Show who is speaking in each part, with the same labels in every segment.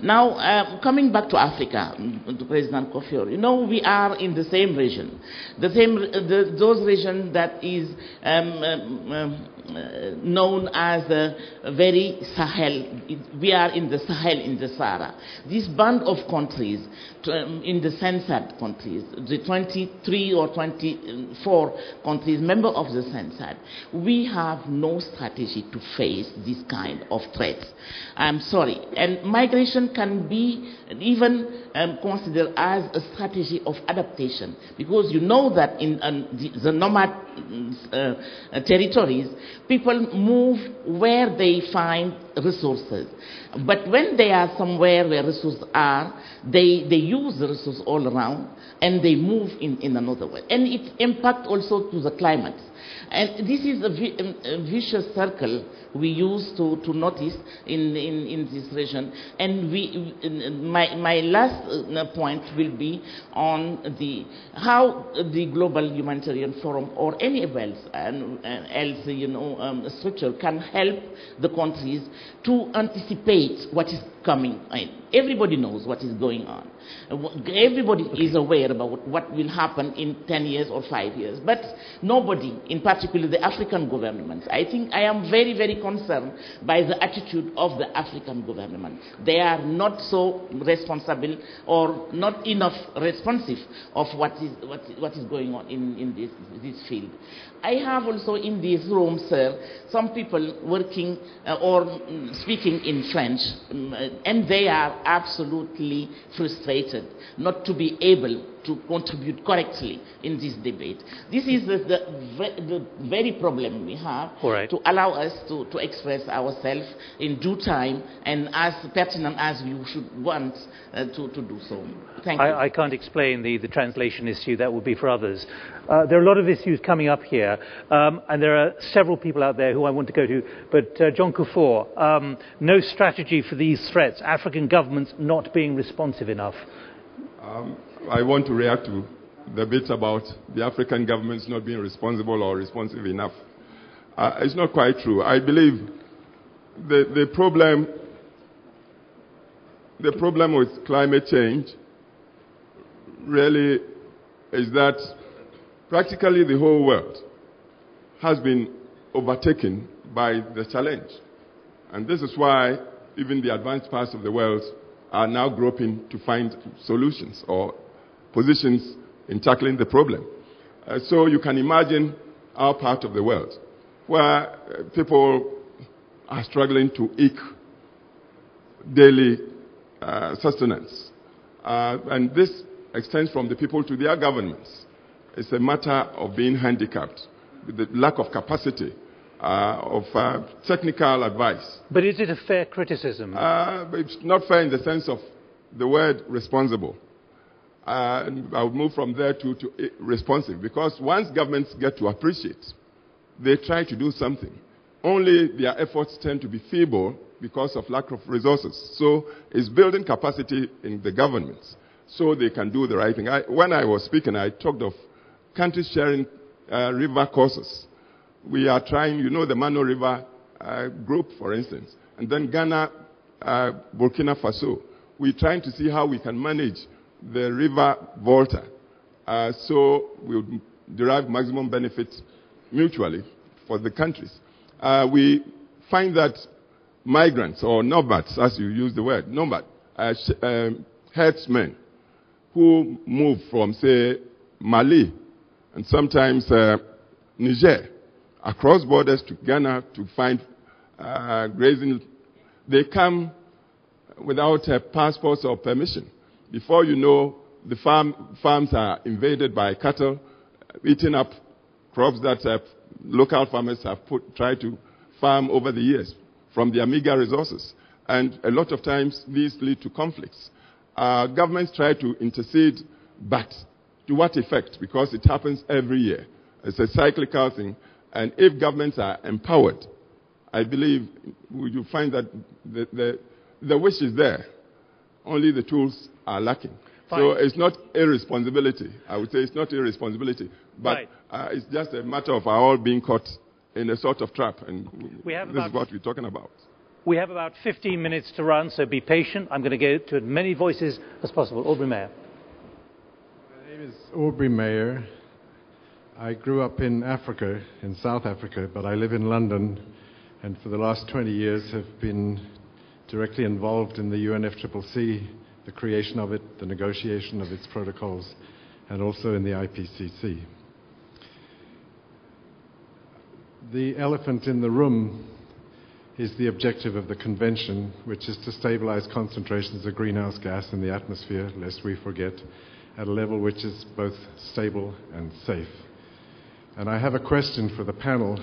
Speaker 1: Now, coming back to Africa, to President Kufuor, you know, we are in the same region, those regions that is known as the very Sahel. We are in the Sahel, in the Sahara. This band of countries, in the censored countries, the 23 or 24 countries, member of the censored, we have no strategy to face this kind of threats. I'm sorry. And migration can be even considered as a strategy of adaptation, because you know that in the nomad territories, people move where they find resources. But when they are somewhere where resources are, they use the resources all around and they move in another way. And it impacts also to the climate. And this is a vicious circle we use to notice in this region. And my last point will be on how the Global Humanitarian Forum or any else structure can help the countries to anticipate what is coming. Everybody knows what is going on. Everybody is aware about what will happen in 10 years or 5 years. But nobody, in particular the African governments, I think I am very, very concerned by the attitude of the African government. They are not so responsible or not enough responsive of what is going on in this field. I have also in this room, sir, some people working or speaking in French, and they are absolutely frustrated not to be able to contribute correctly in this debate. This is the very problem we have, to allow us to express ourselves in due time and as pertinent as we should want to do so. Thank you.
Speaker 2: I can't explain the translation issue. That will be for others. There are a lot of issues coming up here, and there are several people out there who I want to go to. But John Kufuor, no strategy for these threats, African governments not being responsive enough.
Speaker 3: I want to react to the bit about the African governments not being responsible or responsive enough. It's not quite true. I believe the problem with climate change really is that practically the whole world has been overtaken by the challenge. And this is why even the advanced parts of the world are now groping to find solutions or positions in tackling the problem. So you can imagine our part of the world where people are struggling to eke daily sustenance. And this extends from the people to their governments. It's a matter of being handicapped, with the lack of capacity, of technical advice.
Speaker 2: But is it a fair criticism?
Speaker 3: It's not fair in the sense of the word responsible. I'll move from there to responsive, because once governments get to appreciate, they try to do something. Only their efforts tend to be feeble because of lack of resources. So it's building capacity in the governments so they can do the right thing. When I was speaking, I talked of countries sharing river courses. We are trying, you know, the Mano River group, for instance, and then Ghana, Burkina Faso. We're trying to see how we can manage the river Volta so we'll derive maximum benefits mutually for the countries. We find that migrants, or nomads, as you use the word, nomad, herdsmen who move from, say, Mali and sometimes Niger across borders to Ghana to find grazing, they come without passports or permission. Before you know, the farms are invaded by cattle, eating up crops that local farmers have tried to farm over the years from their meager resources. And a lot of times, these lead to conflicts. Governments try to intercede, but to what effect? Because it happens every year. It's a cyclical thing. And if governments are empowered, I believe you find that the wish is there. Only the tools are lacking. Fine. So it's not irresponsibility. I would say it's not irresponsibility. But it's just a matter of our all being caught in a sort of trap. And this is what we're talking about.
Speaker 2: We have about 15 minutes to run, so be patient. I'm going to go to as many voices as possible. Aubrey Mayer.
Speaker 4: My name is Aubrey Mayer. I grew up in Africa, in South Africa, but I live in London, and for the last 20 years have been directly involved in the UNFCCC, the creation of it, the negotiation of its protocols, and also in the IPCC. The elephant in the room is the objective of the convention, which is to stabilize concentrations of greenhouse gas in the atmosphere, lest we forget, at a level which is both stable and safe. And I have a question for the panel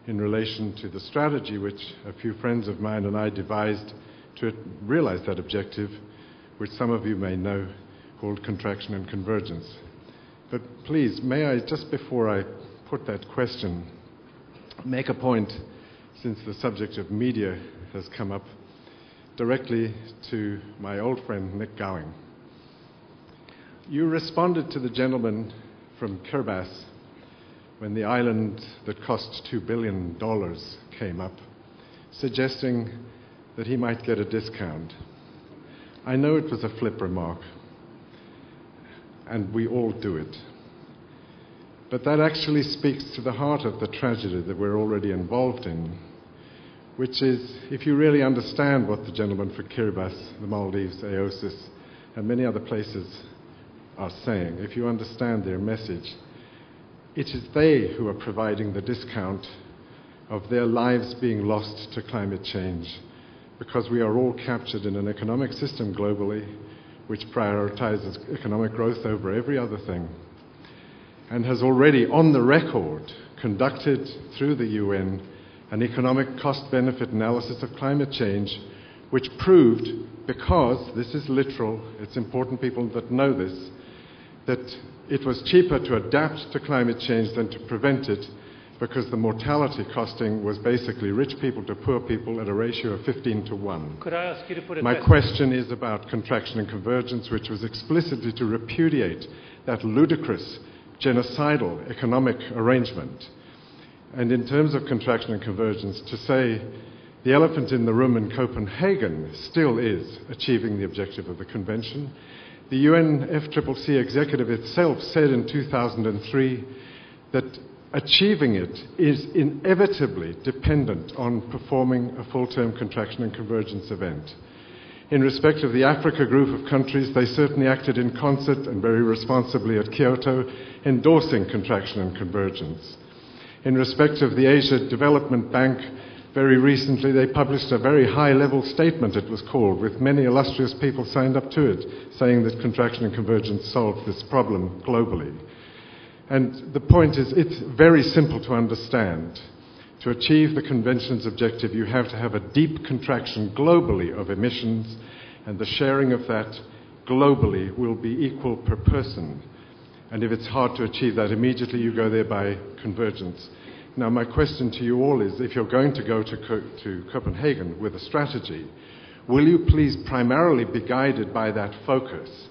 Speaker 4: in relation to the strategy which a few friends of mine and I devised to realize that objective, which some of you may know, called contraction and convergence. But please, may I, just before I put that question, make a point, since the subject of media has come up, directly to my old friend Nick Gowing. You responded to the gentleman from Kiribati when the island that cost $2 billion came up, suggesting that he might get a discount. I know it was a flip remark, and we all do it. But that actually speaks to the heart of the tragedy that we're already involved in, which is, if you really understand what the gentleman for Kiribati, the Maldives, Aosis, and many other places are saying, if you understand their message, it is they who are providing the discount of their lives being lost to climate change, because we are all captured in an economic system globally which prioritizes economic growth over every other thing, and has already, on the record, conducted through the UN an economic cost-benefit analysis of climate change, which proved, because this is literal, it's important people that know this, that it was cheaper to adapt to climate change than to prevent it, because the mortality costing was basically rich people to poor people at a ratio of 15 to 1.
Speaker 2: Could I ask you to put
Speaker 4: My question is about contraction and convergence, which was explicitly to repudiate that ludicrous, genocidal economic arrangement. And in terms of contraction and convergence, to say the elephant in the room in Copenhagen still is achieving the objective of the convention. The UNFCCC executive itself said in 2003 that achieving it is inevitably dependent on performing a full-term contraction and convergence event. In respect of the Africa group of countries, they certainly acted in concert and very responsibly at Kyoto, endorsing contraction and convergence. In respect of the Asia Development Bank, very recently they published a very high-level statement, it was called, with many illustrious people signed up to it, saying that contraction and convergence solved this problem globally. And the point is, it's very simple to understand. To achieve the convention's objective, you have to have a deep contraction globally of emissions, and the sharing of that globally will be equal per person. And if it's hard to achieve that immediately, you go there by convergence. Now, my question to you all is, if you're going to go to Copenhagen with a strategy, will you please primarily be guided by that focus,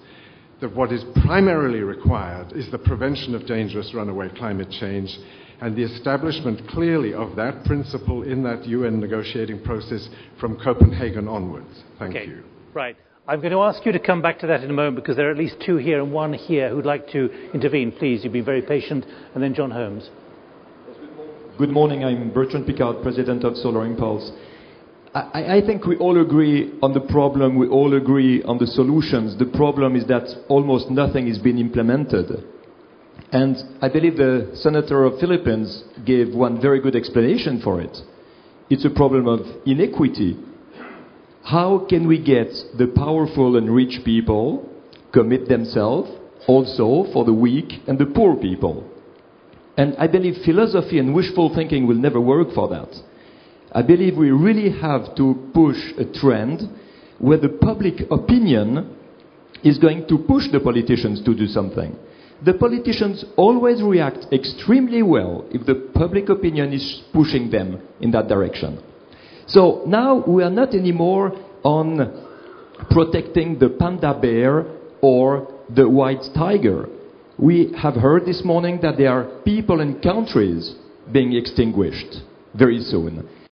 Speaker 4: that what is primarily required is the prevention of dangerous runaway climate change and the establishment clearly of that principle in that UN negotiating process from Copenhagen onwards? Thank you.
Speaker 2: Right. I'm going to ask you to come back to that in a moment, because there are at least two here and one here who'd like to intervene. Please, you've been very patient. And then John Holmes.
Speaker 5: Good morning, I'm Bertrand Picard, President of Solar Impulse. I think we all agree on the problem, we all agree on the solutions. The problem is that almost nothing is being implemented. And I believe the Senator of Philippines gave one very good explanation for it. It's a problem of inequity. How can we get the powerful and rich people commit themselves also for the weak and the poor people? And I believe philosophy and wishful thinking will never work for that. I believe we really have to push a trend where the public opinion is going to push the politicians to do something. The politicians always react extremely well if the public opinion is pushing them in that direction. So now we are not anymore on protecting the panda bear or the white tiger. We have heard this morning that there are people and countries being extinguished very soon.